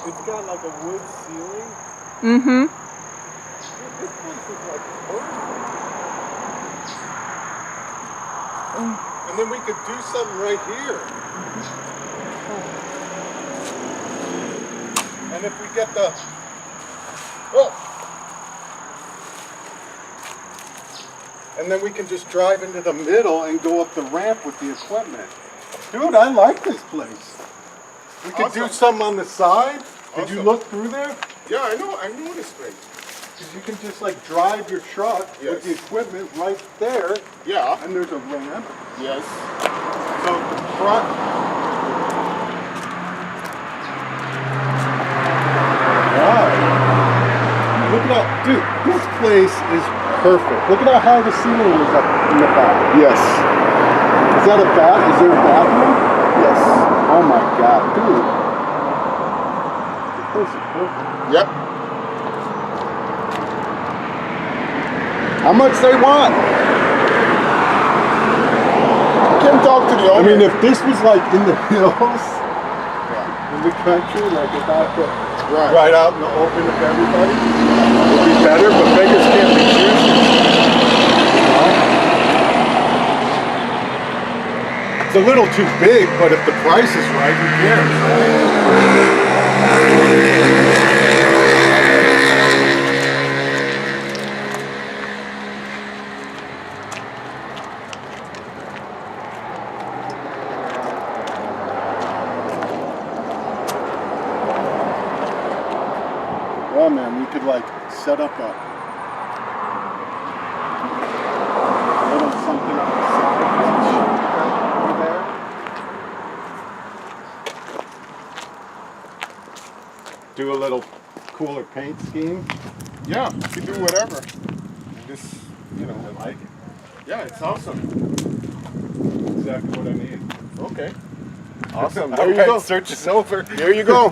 It's got like a wood ceiling. Mm-hmm. Dude, this place is like perfect. And then we could do something right here. And if we get the... Oh! And then we can just drive into the middle and go up the ramp with the equipment. Dude, I like this place. We could do something on the side. Did you look through there? Yeah, I know. I know this place. Because you can just like drive your truck with the equipment right there. Yeah. And there's a ramp. Yes. So the front. Wow. Look at how, dude, this place is perfect. Look at how high the ceiling is up in the back. Yes. Is that a bath? Is there a bathroom? Yes. Oh my god, dude. This place is perfect. Yep. How much they want? You can talk to the owner. I mean, if this was like in the hills, in the country, like about the right out in the open of everybody, it would be better, but beggars can't be choosers. You know? It's a little too big, but if the price is right, who cares, right? Well, man, we could like set up a little something on the side over there. Do a little cooler paint scheme. Yeah, you can do whatever. This, you know. I like it. Yeah, it's awesome. Exactly what I need. Okay. Awesome. All There you right, go. search is over. There you go.